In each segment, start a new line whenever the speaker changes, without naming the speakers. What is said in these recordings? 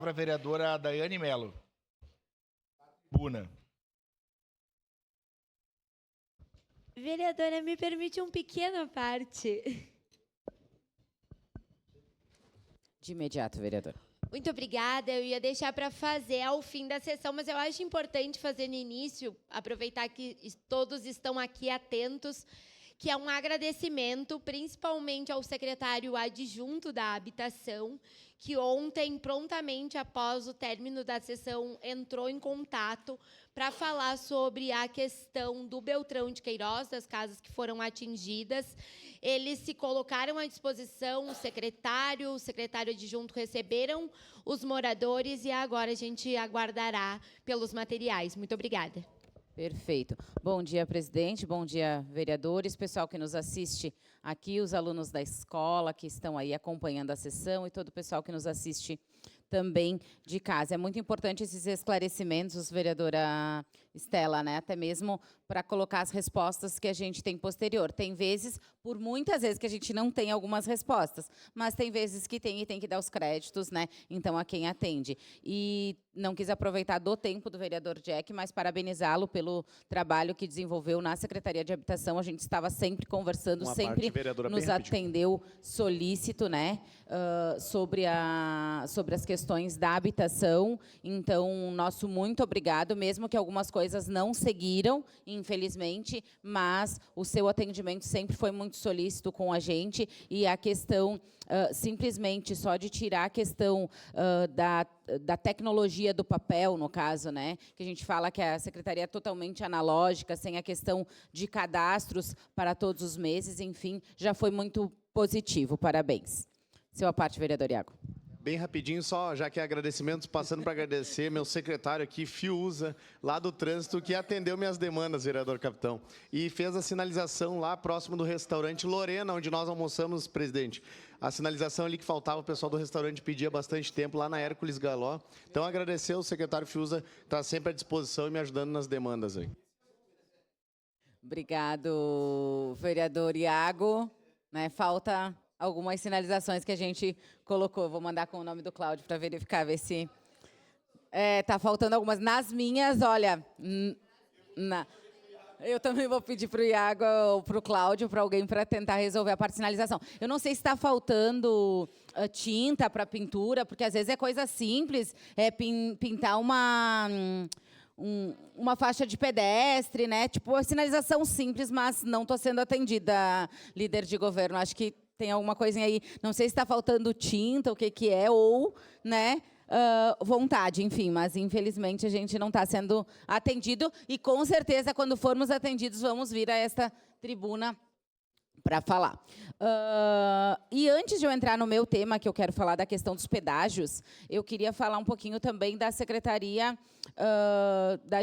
Para a vereadora Daiane Mello. Buna.
Vereadora, me permite uma pequena parte.
De imediato, vereadora.
Muito obrigada. Eu ia deixar para fazer ao fim da sessão, mas eu acho importante fazer no início, aproveitar que todos estão aqui atentos, que é um agradecimento, principalmente ao secretário adjunto da Habitação, que ontem, prontamente após o término da sessão, entrou em contato para falar sobre a questão do Beltrão de Queiroz, das casas que foram atingidas. Eles se colocaram à disposição, o secretário adjunto receberam os moradores e agora a gente aguardará pelos materiais. Muito obrigada.
Perfeito. Bom dia, presidente. Bom dia, vereadores, pessoal que nos assiste aqui, os alunos da escola que estão aí acompanhando a sessão e todo o pessoal que nos assiste também de casa. É muito importante esses esclarecimentos, vereadora Estela, né? Até mesmo para colocar as respostas que a gente tem posterior. Tem vezes, por muitas vezes, que a gente não tem algumas respostas, mas tem vezes que tem e tem que dar os créditos, né? Então, a quem atende. E não quis aproveitar do tempo do vereador Jack, mas parabenizá-lo pelo trabalho que desenvolveu na Secretaria de Habitação. A gente estava sempre conversando, sempre nos atendeu solícito, né? Sobre as questões da habitação. Então, nosso muito obrigado, mesmo que algumas coisas não seguiram, infelizmente, mas o seu atendimento sempre foi muito solícito com a gente e a questão, simplesmente, só de tirar a questão da tecnologia do papel, no caso, né? Que a gente fala que a secretaria é totalmente analógica, sem a questão de cadastros para todos os meses, enfim, já foi muito positivo. Parabéns. Seu à parte, vereador Iago.
Bem rapidinho, só, já que é agradecimentos, passando para agradecer meu secretário aqui, Fiuza, lá do trânsito, que atendeu minhas demandas, vereador capitão, e fez a sinalização lá próximo do restaurante Lorena, onde nós almoçamos, presidente. A sinalização ali que faltava, o pessoal do restaurante pedia bastante tempo, lá na Hércules Galó. Então, agradecer ao secretário Fiuza, está sempre à disposição e me ajudando nas demandas aí.
Obrigado, vereador Iago. Né, falta algumas sinalizações que a gente colocou. Vou mandar com o nome do Cláudio para verificar, ver se... tá faltando algumas. Nas minhas, olha... Eu também vou pedir para o Iago ou para o Cláudio, para alguém, para tentar resolver a parte de sinalização. Eu não sei se está faltando tinta para pintura, porque às vezes é coisa simples, pintar uma faixa de pedestre, né? Tipo, a sinalização simples, mas não estou sendo atendida, líder de governo. Acho que tem alguma coisinha aí, não sei se está faltando tinta, o que é, ou, né, vontade, enfim, mas infelizmente a gente não está sendo atendido e com certeza quando formos atendidos vamos vir a esta tribuna para falar. E antes de eu entrar no meu tema, que eu quero falar da questão dos pedágios, eu queria falar um pouquinho também da Secretaria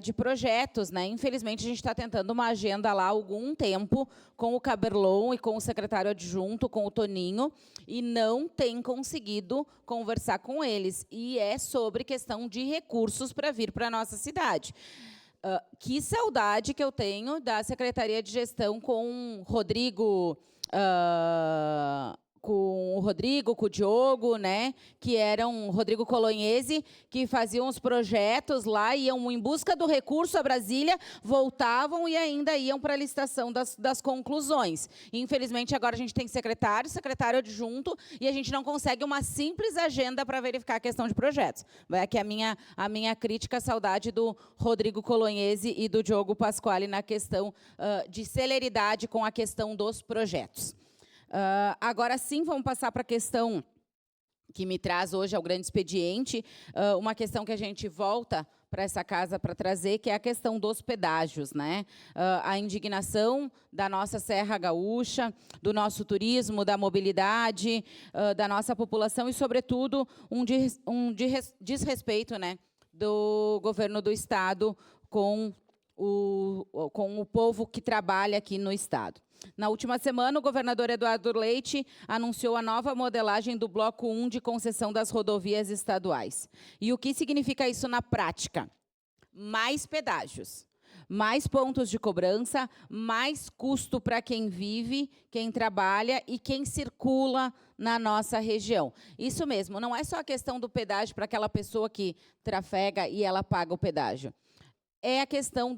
de Projetos, né? Infelizmente, a gente está tentando uma agenda lá há algum tempo com o Caberlon e com o secretário adjunto, com o Toninho, e não tem conseguido conversar com eles. E é sobre questão de recursos para vir para a nossa cidade. Que saudade que eu tenho da Secretaria de Gestão com o Rodrigo, com o Diogo, né, que eram Rodrigo Colognese, que faziam os projetos lá, iam em busca do recurso a Brasília, voltavam e ainda iam para a licitação das conclusões. Infelizmente, agora a gente tem secretário adjunto, e a gente não consegue uma simples agenda para verificar a questão de projetos. Vai aqui a minha crítica, saudade do Rodrigo Colognese e do Diogo Pasquale na questão de celeridade com a questão dos projetos. Agora sim, vamos passar para a questão que me traz hoje ao grande expediente, uma questão que a gente volta para essa casa para trazer, que é a questão dos pedágios, né? A indignação da nossa Serra Gaúcha, do nosso turismo, da mobilidade, da nossa população e, sobretudo, um desrespeito, né, do governo do Estado com o povo que trabalha aqui no Estado. Na última semana, o governador Eduardo Leite anunciou a nova modelagem do Bloco 1 de concessão das rodovias estaduais. E o que significa isso na prática? Mais pedágios, mais pontos de cobrança, mais custo para quem vive, quem trabalha e quem circula na nossa região. Isso mesmo, não é só a questão do pedágio para aquela pessoa que trafega e ela paga o pedágio. É a questão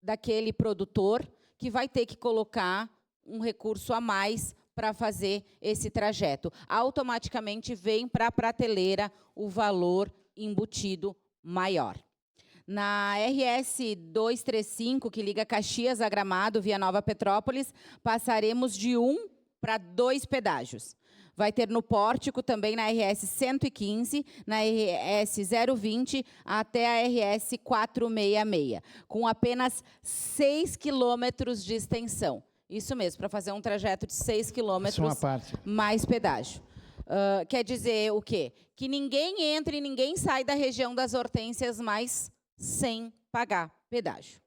daquele produtor que vai ter que colocar um recurso a mais para fazer esse trajeto. Automaticamente vem para a prateleira o valor embutido maior. Na RS 235, que liga Caxias a Gramado via Nova Petrópolis, passaremos de 1 para 2 pedágios. Vai ter no Pórtico também na RS 115, na RS 020 até a RS 466, com apenas 6 quilômetros de extensão. Isso mesmo, para fazer um trajeto de 6 quilômetros, mais pedágio. Quer dizer o quê? Que ninguém entra e ninguém sai da região das Hortênsias mais sem pagar pedágio.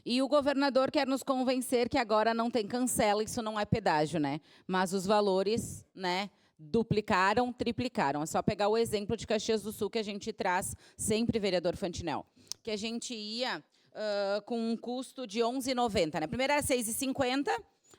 E o governador quer nos convencer que agora não tem cancela, isso não é pedágio, né? Mas os valores, né, duplicaram, triplicaram. É só pegar o exemplo de Caxias do Sul que a gente traz sempre, vereador Fantinel, que a gente ia com um custo de R$ 11,90, né? Primeiro era R$ 6,50,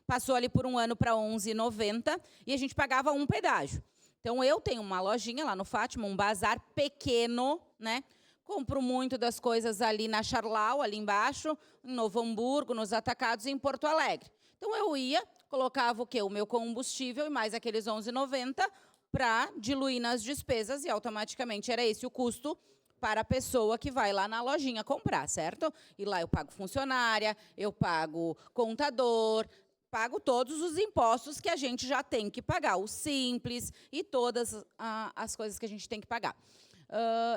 passou ali por um ano para R$ 11,90 e a gente pagava um pedágio. Então, eu tenho uma lojinha lá no Fátima, um bazar pequeno, né? Compro muito das coisas ali na Charlau, ali embaixo, em Novo Hamburgo, nos atacados em Porto Alegre. Então, eu ia, colocava o quê? O meu combustível e mais aqueles R$ 11,90 para diluir nas despesas e automaticamente era esse o custo para a pessoa que vai lá na lojinha comprar, certo? E lá eu pago funcionária, eu pago contador, pago todos os impostos que a gente já tem que pagar, o Simples e todas as coisas que a gente tem que pagar.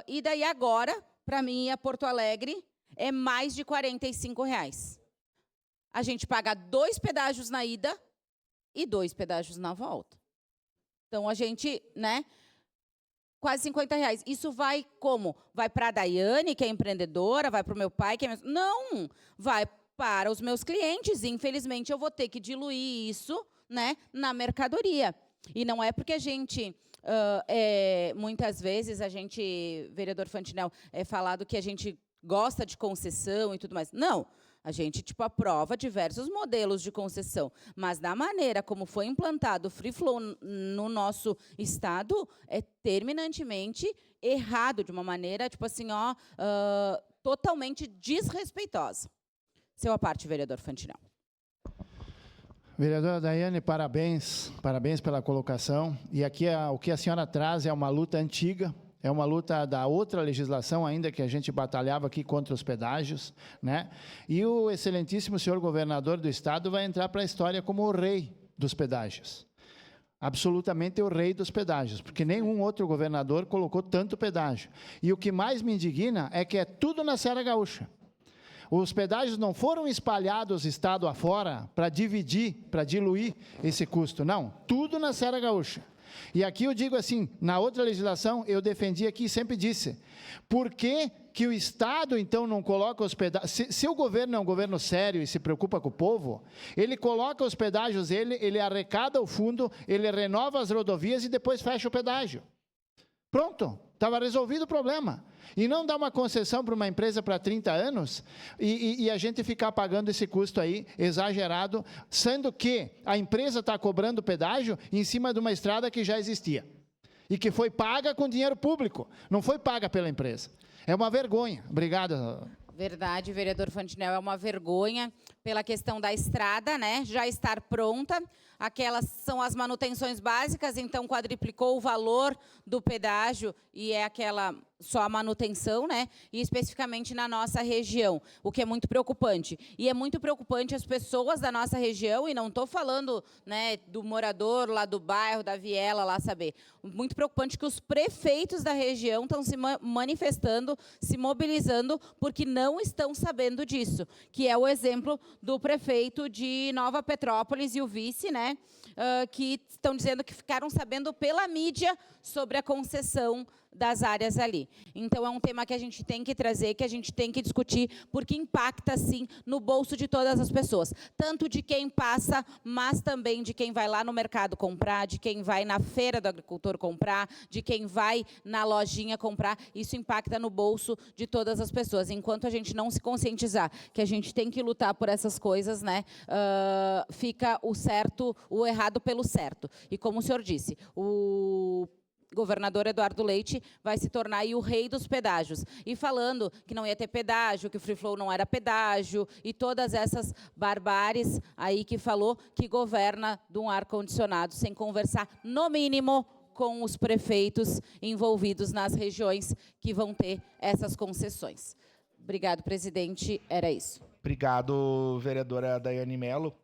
E daí agora, para mim, a Porto Alegre é mais de R$ 45. A gente paga 2 pedágios na ida e 2 pedágios na volta. Então, a gente, né, quase R$ 50. Isso vai como? Vai para a Daiane, que é empreendedora, vai para o meu pai, que é... Não, vai para os meus clientes. E, infelizmente, eu vou ter que diluir isso, né, na mercadoria. E não é porque a gente... muitas vezes a gente, vereador Fantinel, é falado que a gente gosta de concessão e tudo mais. Não, a gente aprova diversos modelos de concessão, mas da maneira como foi implantado o Free Flow no nosso estado, é terminantemente errado, de uma maneira, totalmente desrespeitosa. Seu à parte, vereador Fantinel.
Vereadora Daiane, parabéns pela colocação. E aqui o que a senhora traz é uma luta antiga, é uma luta da outra legislação ainda que a gente batalhava aqui contra os pedágios, né? E o excelentíssimo senhor governador do estado vai entrar para a história como o rei dos pedágios. Absolutamente o rei dos pedágios, porque nenhum outro governador colocou tanto pedágio. E o que mais me indigna é que é tudo na Serra Gaúcha. Os pedágios não foram espalhados estado afora para dividir, para diluir esse custo, não. Tudo na Serra Gaúcha. E aqui eu digo assim, na outra legislação, eu defendi aqui e sempre disse, por que que o Estado, então, não coloca os pedágios? Se o governo é um governo sério e se preocupa com o povo, ele coloca os pedágios, ele arrecada o fundo, ele renova as rodovias e depois fecha o pedágio. Pronto, estava resolvido o problema. E não dá uma concessão para uma empresa para 30 anos e a gente ficar pagando esse custo aí exagerado, sendo que a empresa está cobrando pedágio em cima de uma estrada que já existia. E que foi paga com dinheiro público, não foi paga pela empresa. É uma vergonha. Obrigado.
Verdade, vereador Fantinel, é uma vergonha pela questão da estrada, né, já estar pronta. Aquelas são as manutenções básicas, então quadriplicou o valor do pedágio e é aquela só a manutenção, né, e especificamente na nossa região, o que é muito preocupante. E é muito preocupante as pessoas da nossa região, e não estou falando, né, do morador lá do bairro, da viela, lá saber. Muito preocupante que os prefeitos da região estão se manifestando, se mobilizando, porque não estão sabendo disso, que é o exemplo do prefeito de Nova Petrópolis e o vice, né, que estão dizendo que ficaram sabendo pela mídia sobre a concessão das áreas ali. Então, é um tema que a gente tem que trazer, que a gente tem que discutir, porque impacta, sim, no bolso de todas as pessoas. Tanto de quem passa, mas também de quem vai lá no mercado comprar, de quem vai na feira do agricultor comprar, de quem vai na lojinha comprar. Isso impacta no bolso de todas as pessoas. Enquanto a gente não se conscientizar que a gente tem que lutar por essas coisas, né, fica o certo trocando o errado pelo certo. E como o senhor disse, o governador Eduardo Leite vai se tornar aí o rei dos pedágios. E falando que não ia ter pedágio, que o Free Flow não era pedágio, e todas essas barbáries aí que falou que governa de um ar-condicionado, sem conversar, no mínimo, com os prefeitos envolvidos nas regiões que vão ter essas concessões. Obrigado, presidente. Era isso.
Obrigado, vereadora Daiane Mello.